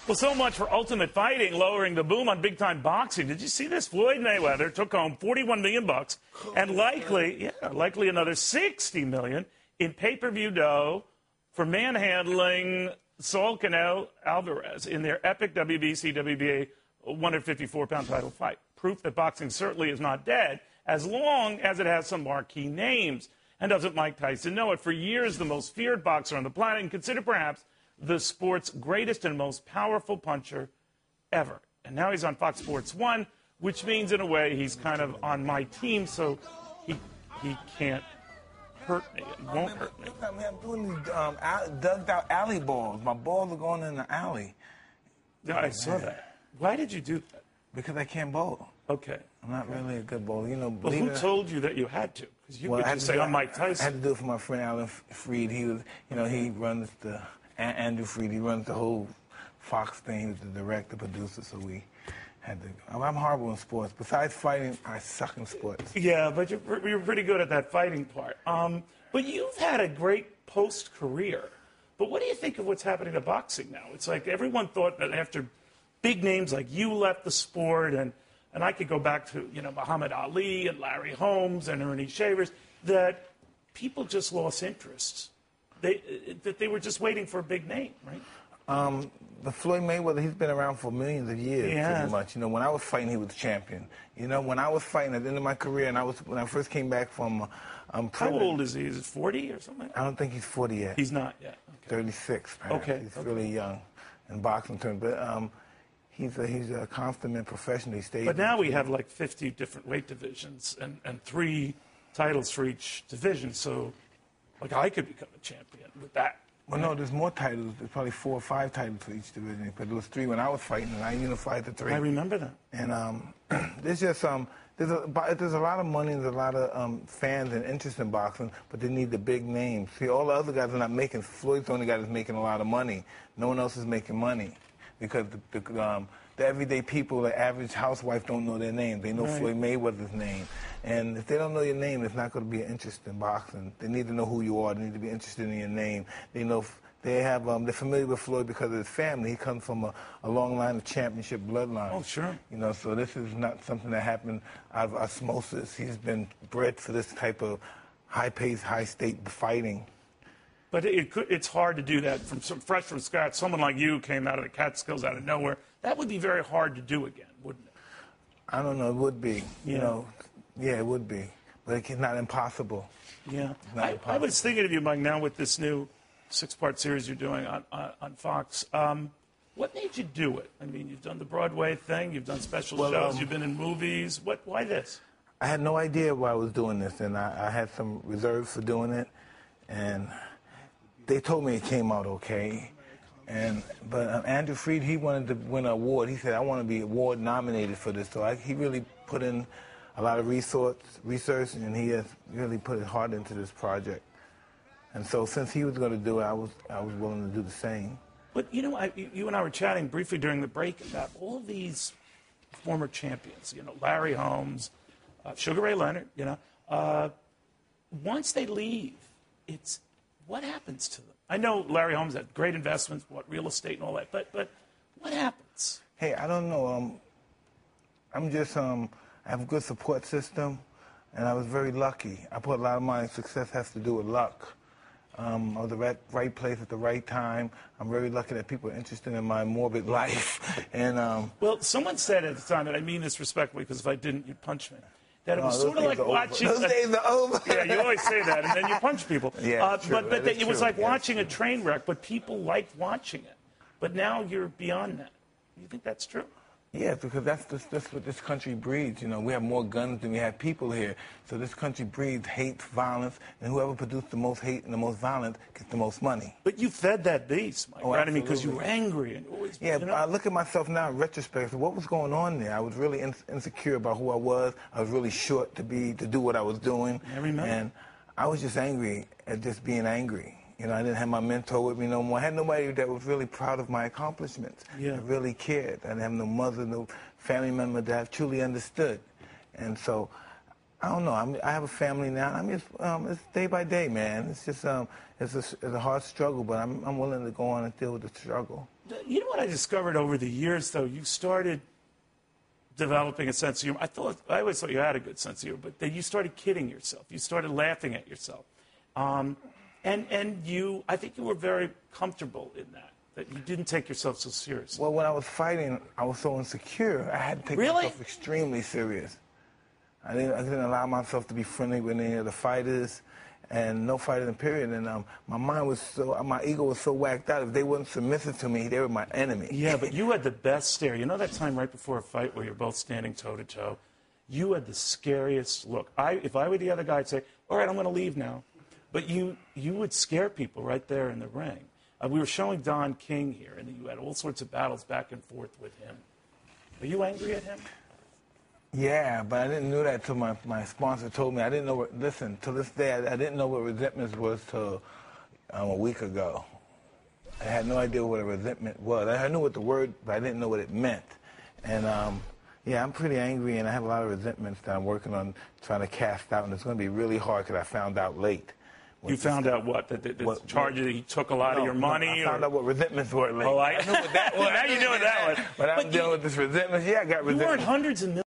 Well, so much for Ultimate Fighting lowering the boom on big-time boxing. Did you see this? Floyd Mayweather took home $41 million and likely another $60 million in pay-per-view dough for manhandling Saul Canelo Alvarez in their epic WBC WBA 154-pound title fight. Proof that boxing certainly is not dead as long as it has some marquee names. And doesn't Mike Tyson know it? For years, the most feared boxer on the planet and considered perhaps the sport's greatest and most powerful puncher ever. And now he's on Fox Sports 1, which means in a way he's kind of on my team, so he can't hurt me and won't hurt me. Look at me, I'm doing these dugged out alley balls. My balls are going in the alley. Yeah, I saw that. Why did you do that? Because I can't bowl. Okay. I'm not really a good bowler. You know, well, who told you that you had to? Because you could just say, I'm Mike Tyson. I had to do it for my friend Alan Freed. He was, you know, he runs the, Andrew Freed, he runs the whole Fox thing. He was the director, producer, so we had to. I'm horrible in sports. Besides fighting, I suck in sports. Yeah, but you're pretty good at that fighting part. But you've had a great post-career. But what do you think of what's happening to boxing now? It's like everyone thought that after big names like you left the sport, and I could go back to, you know, Muhammad Ali and Larry Holmes and Ernie Shavers, that people just lost interest. That they were just waiting for a big name, right? The Floyd Mayweather, he's been around for millions of years, pretty much. You know, when I was fighting, he was the champion. You know, when I was fighting at the end of my career, and when I first came back from how old is he? Is it 40 or something? I don't think he's 40 yet. He's not yet. Okay. 36, perhaps. Okay. He's really young in boxing terms, but he's a consummate professional. But now we have like 50 different weight divisions and 3 titles for each division, so like I could become a champion with that. Well, no, there's more titles. There's probably 4 or 5 titles for each division. But there was 3 when I was fighting, and I unified the 3. I remember that. And there's just there's a lot of money, there's a lot of fans and interest in boxing, but they need the big names. See, all the other guys are not making. Floyd's the only guy that's making a lot of money. No one else is making money because the everyday people, the average housewife, don't know their name. They know Floyd Mayweather's name. And if they don't know your name, it's not going to be an interest in boxing. They need to know who you are. They need to be interested in your name. They know they're familiar with Floyd because of his family. He comes from a long line of championship bloodline. Oh, sure. You know, so this is not something that happened out of osmosis. He's been bred for this type of high-paced, high-stake fighting. But it's hard to do that fresh from scratch. Someone like you came out of the Catskills, out of nowhere. That would be very hard to do again, wouldn't it? I don't know. It would be. You know, yeah, it would be. But it's not impossible. Yeah. I was thinking of you, Mike, now with this new 6-part series you're doing on Fox. What made you do it? I mean, you've done the Broadway thing. You've done special shows. You've been in movies. Why this? I had no idea why I was doing this, and I had some reserves for doing it. And they told me it came out okay. But Andrew Freed, he wanted to win an award. He said, I want to be award nominated for this. So he really put in a lot of research, and he has really put his heart into this project. And so since he was going to do it, I was willing to do the same. But, you know, you and I were chatting briefly during the break about all these former champions, you know, Larry Holmes, Sugar Ray Leonard, you know. Once they leave, what happens to them? I know Larry Holmes had great investments, bought real estate and all that, but what happens? Hey, I don't know. I'm just, I have a good support system, and I was very lucky. I put a lot of my success has to do with luck. I was at the right place at the right time. I'm very lucky that people are interested in my morbid life. And well, someone said at the time, and I mean this respectfully, because if I didn't, you'd punch me. That it was sort of like watching. Those days are over. Yeah, you always say that, and then you punch people. Yeah, but it was like watching a train wreck, but people liked watching it. But now you're beyond that. You think that's true? Yeah, because that's what this country breeds. You know, we have more guns than we have people here. So this country breeds hate, violence, and whoever produced the most hate and the most violence gets the most money. But you fed that beast, Mike, right? I mean, because you were angry and always. Yeah, you know? I look at myself now in retrospect. So what was going on there? I was really insecure about who I was. I was really short to do what I was doing. I remember. And I was just angry at just being angry. You know, I didn't have my mentor with me no more. I had nobody that was really proud of my accomplishments. Yeah. That really cared. I didn't have no mother, no family member that I truly understood. And so, I don't know. I have a family now. I mean, it's day by day, man. It's just it's a hard struggle, but I'm willing to go on and deal with the struggle. You know what I discovered over the years, though? You started developing a sense of humor. I always thought you had a good sense of humor, but then you started kidding yourself. You started laughing at yourself. And I think you were very comfortable in that you didn't take yourself so seriously. Well, when I was fighting, I was so insecure. I had to take myself extremely serious. I didn't allow myself to be friendly with any of the fighters, and no fighting period. And my ego was so whacked out. If they weren't submissive to me, they were my enemy. Yeah, but you had the best stare. You know that time right before a fight where you're both standing toe to toe? You had the scariest look. If I were the other guy, I'd say, all right, I'm going to leave now. But you would scare people right there in the ring. We were showing Don King here, and you had all sorts of battles back and forth with him. Are you angry at him? Yeah, but I didn't know that till my sponsor told me. I didn't know listen, to this day, I didn't know what resentment was till a week ago. I had no idea what a resentment was. I knew what the word, but I didn't know what it meant. And yeah, I'm pretty angry, and I have a lot of resentments that I'm working on trying to cast out, and it's going to be really hard because I found out late. You found out what? The charge that he took a lot of your money? I found out what resentments were late. Oh, I knew what that was. Now you know that one. But I'm dealing with this resentment. Yeah, I got resentment. You earned hundreds of millions.